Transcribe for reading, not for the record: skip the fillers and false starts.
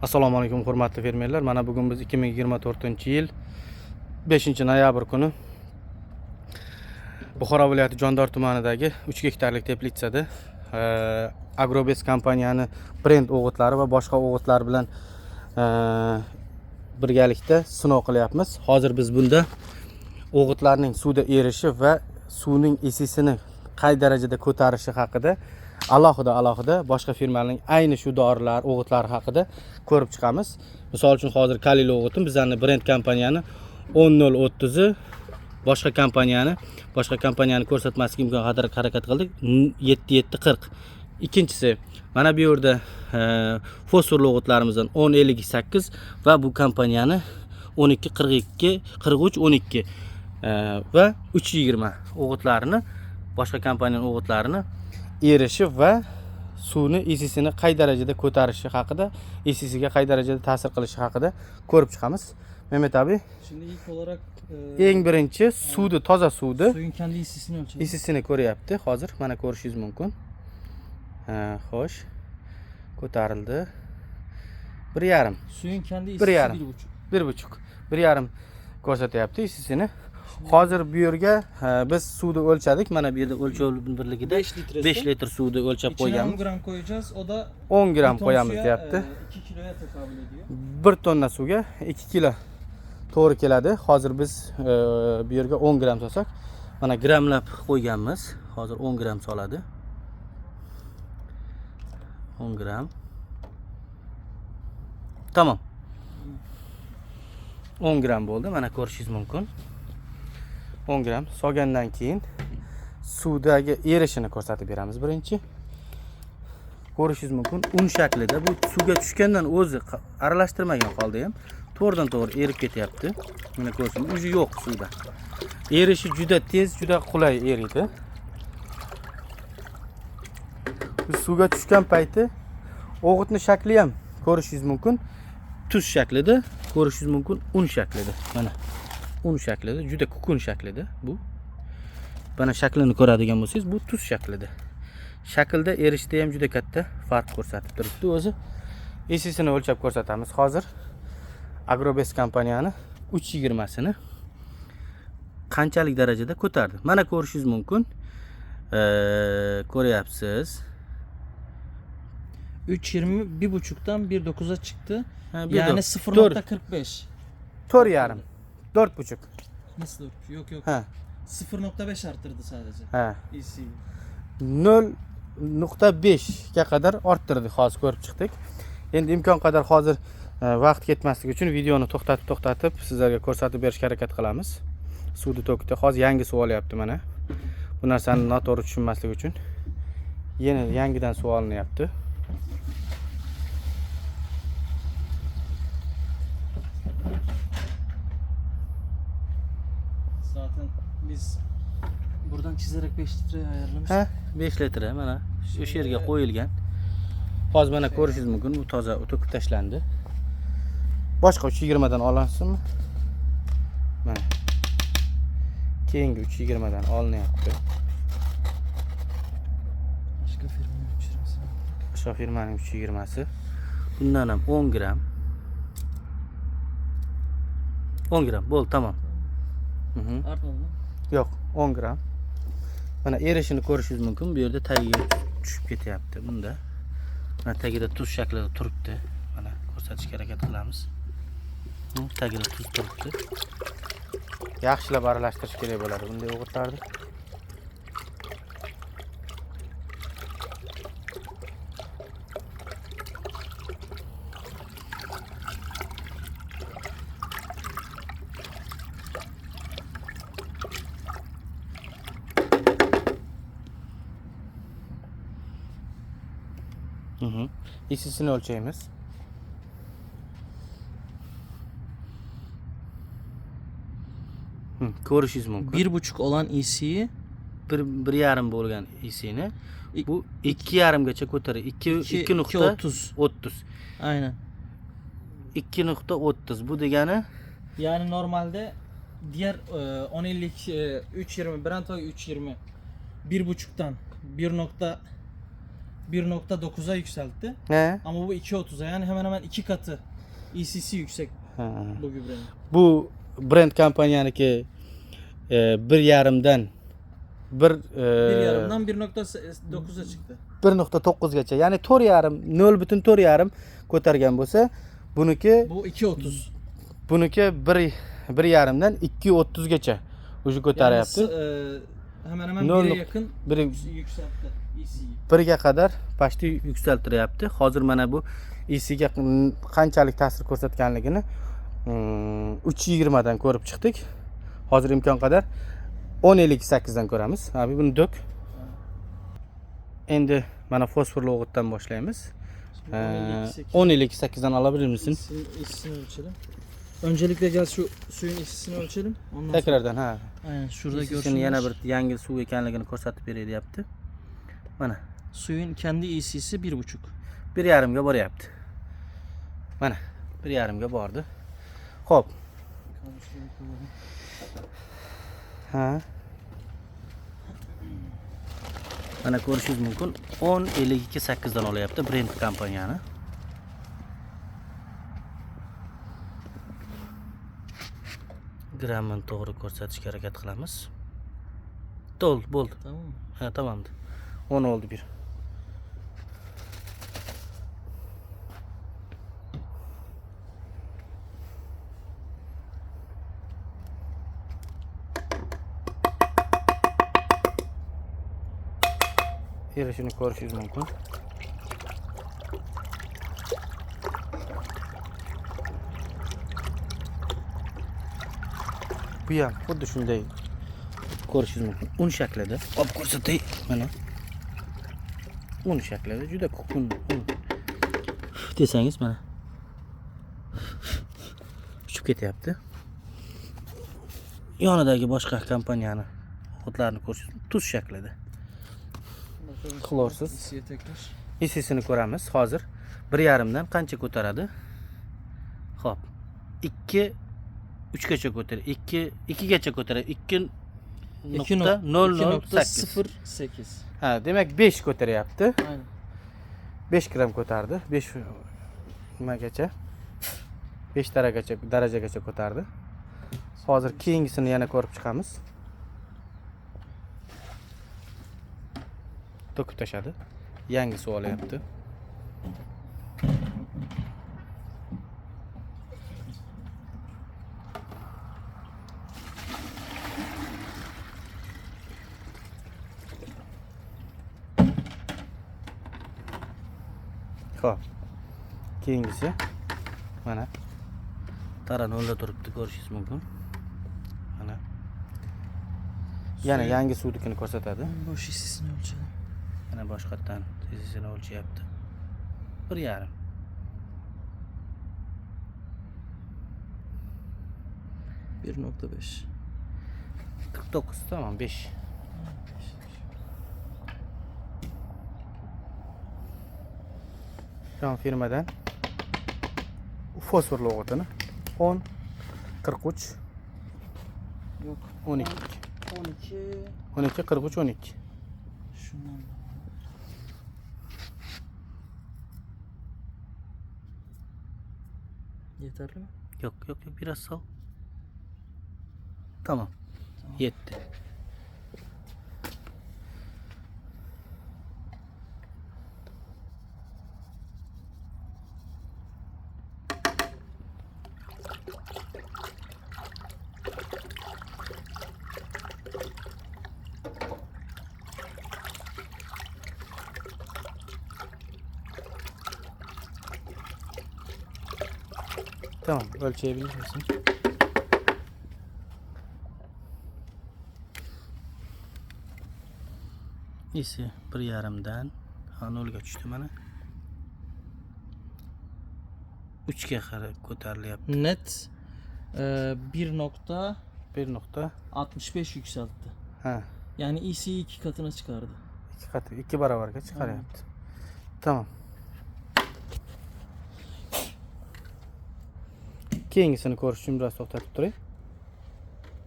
Assalomu alaykum hurmatli fermerlar. Mana bugun biz 2024-yil 5-noyabr kuni Buxoro viloyati Jondor tumanidagi 3 gektarlik teplitsada Agrobes kompaniyani brend o'g'itlari va boshqa o'g'itlar bilan birgalikda sinov qilyapmiz. Hozir biz bunda o'g'itlarning suvda erishi va suvning esisini qay darajada ko'tarishi haqida alohida boshqa firmaning ayni shu dorilar, o'g'itlar haqida ko'rib chiqamiz. Misol uchun hozir Kalil o'g'itim bizning brend kompaniyani 10.030 boshqa kompaniyani ko'rsatmaslikka imkon qadar harakat qildik. 7740. Ikkinchisi, mana bu yerda fosforli o'g'itlarimizdan 1058 va bu kompaniyani 1242, 43, 12 va 320 o'g'itlarini, boshqa kompaniyaning o'g'itlarini erishi va suvni esisini qay darajada ko'tarishi haqida, esisiga qay darajada ta'sir qilishi haqida ko'rib chiqamiz. Mehmet abi, şimdi ilk olarak eng birinchi suvni, toza suvni suyun kendi isisini ölçelim. esisini ko'ryapti. Hozir mana ko'rishingiz mumkin. Xo'sh, ko'tarildi. 1,5. Suyun kendi isisi 1,5. 1,5. 1,5 ko'rsatyapti esisini. Hozir bu yerga biz suvni o'lchadik. Mana bu yerda o'lchov birligida 5 litr suvni o'lchab qo'yganmiz. 10 gram koyacağız. O da 10 gram bir ton qo'yamiz suya, deyapti. 2 kiloya tekabül ediyor. 1 tonna suvga 2 kilo to'g'ri keladi. Hozir biz bu yerga 10 gram solsak, mana gramlab qo'yganmiz. Hozir 10 gram soladi. 10 gram. Tamam. 10 gram bo'ldi. Mana ko'rishingiz mumkin. 10 gram solgandan keyin suvdagi erishini ko'rsatib beramiz birinchi. Ko'rishingiz mumkin, un shaklida. Bu suvga tushgandan o'zi aralashtirmagan holda ham to'g'ridan to'g'ri erib ketyapti. Mana ko'rishingiz, uji yo'q suvda. Erishi juda tez, juda qulay eriydi. Suvga tushgan payti o'g'itni shakli ham ko'rishingiz mumkin, tuz shaklida, ko'rishingiz mumkin, un shaklida. Mana un shaklida, juda kukun shaklida bu. Mana shaklini ko'radigan bo'lsangiz, bu tuz shaklida. Shaklda erishda ham juda katta farq ko'rsatib turibdi o'zi. Esisini o'lchab ko'rsatamiz hozir. Agrobes kompaniyani 320 sini qanchalik darajada ko'tardi. Mana ko'rishingiz mumkin. Ko'ryapsiz. 3.20 1.5'tan 1.9'a çıktı. Ha, Yani 0.45. 4,5. 4,5. Nasıl 4? Yok. Ha. 0.5 arttırdı sadece. Ha. İyisi. 0.5 ga qadar orttirdik, hozir ko'rib chiqdik. Endi imkon qadar hozir vaqt ketmasligi uchun videoni to'xtatib sizlarga ko'rsatib berishga harakat qilamiz. Suvni to'kdi. Hozir yangi suv olyapti mana. Bu narsani noto'g'ri tushunmaslik uchun yana yangidan suv olinyapti. Zaten biz buradan çizerek 5 litreye ayarlamıştık. Ha, 5 litre mana shu yerga qo'yilgan. Hozir mana ko'rishingiz mumkin, bu toza to'kib tashlandi. Boshqa 320 dan olinsinmi? Mana. Keyingi 320 dan olinyapti. Başka firmanın uçurması. Boshqa firmaning 320 si. Bundan ham 10 gram. 10 gram bo'ldi, tamam. Artmadı mı? Yo'q, 10 gram. Mana erishini ko'rishingiz mumkin. Bu yerda tagiga tushib ketyapti bunda. Mana tagida tuz shaklida turibdi. Mana ko'rsatishga harakat qilamiz. Tagida tuz turibdi. Yaxshilab aralashtirish kerak bo'ladi bunday o'g'itlarni. Esisini ölçeyimiz. Ko'rishingiz mumkin. 1.5 olan EC'yi 1,5 bo'lgan esini bu 2,5 gacha ko'taradi. 2.30. Aynen. 2.30 bu degani Yani normalde diğer 10.52 3.20 Brent oil 3.20 1.5'tan 1. 1.9'a yükseltti. He. Ama bu 2.30'a, yani hemen hemen 2 katı ECC yüksek Ha. bu gübrenin. Bu brend kompanyaniki 1,5dan bir 1.5'dan 1.9'a çıktı. 1.9gacha, ya'ni 4,5 0,4 ko'targan bo'lsa, buniki Bu 2.30. 1,5dan 2.30gacha уже ko'taryapti. Hemen hemen Nol 1'e yakın bir- yükseltti EC'yi. 1ga qadar почти yuksaltiryapti. Hozir mana bu ECga qanchalik ta'sir ko'rsatganligini 3.20 dan ko'rib chiqdik. Hozir imkon qadar 10.58 dan ko'ramiz. Abi buni dök. Endi mana fosforli o'g'itdan boshlaymiz. 10.58 dan olabilir misin? EC'sini ölçelim. Öncelikle gel şu suyun EC'sini ölçelim. Ondan sonra. Tekrardan ha. Aynen şurada Seni görsünler. yana bir yangi suv ekanligini ko'rsatib beradi yapti. Mana Suyun kendi EC'si 1.5. 1,5 ga boryapti. Mana 1,5 ga bordi. Xo'p. Ha. Mana ko'rishingiz mumkin. 10.52.8 dan olyapti brend kompaniyani. Grammini to'g'ri ko'rsatishga harakat qilamiz. To'ldi, bo'ldi. Tamam mı? Ha, tamamdır. 10 oldu bir. Erişini ko'rishingiz mumkin. Bu ham xuddi shunday ko'rishingiz mumkin. Un shaklida. Olib ko'rsatay mana. Un shaklida juda kukun un. Desangiz mana. Uchib ketyapti. Yonidagi boshqa kompaniyani o'g'itlarini ko'rishingiz tuz shaklida. Xlorsiz. EC'ye tekrar. EC'sini ko'ramiz hozir. 1,5 dan qancha ko'taradi? Xo'p. 2 3 gacha ko'taradi. 2 gacha ko'taradi. 2.008. 2.08. Ha, demak 5 ko'taryapti. Aynen. 5 gram ko'tardi. 5 nimagacha? 5 darajagacha ko'tardi. Hozir keyingisini yana ko'rib chiqamiz. To'kib tashadi. Yangi suv olyapti. Xo'p. Keyingisi mana tarani o'rnida turibdi, ko'rishingiz mumkin. Mana. Yana yangi suvnikini ko'rsatadi. Boş EC'sini ölçelim. Yana boshqatdan tezisini o'lchyapti. 1,5. 1.5. 49 tamam 5. Şu an firmadan fosforlu o'g'itini 10 43 Yok. 12 12. 12 43 12. Şundan. Yeterli mi? Yok biraz sal. Tamam. Yetti. Tamam, ölçeyebilir misin? İyisi 1,5dan 0'ga tushdi mana. 3ga qarab ko'tarilyapti. Net 1.65 1.65 yükseltti. ha, Yani EC'yi 2 katına çıkardı. 2 katı 2 baravarga chiqaryapti. Tamam. Keyingisini ko'rish uchun biroz to'xtatib turing.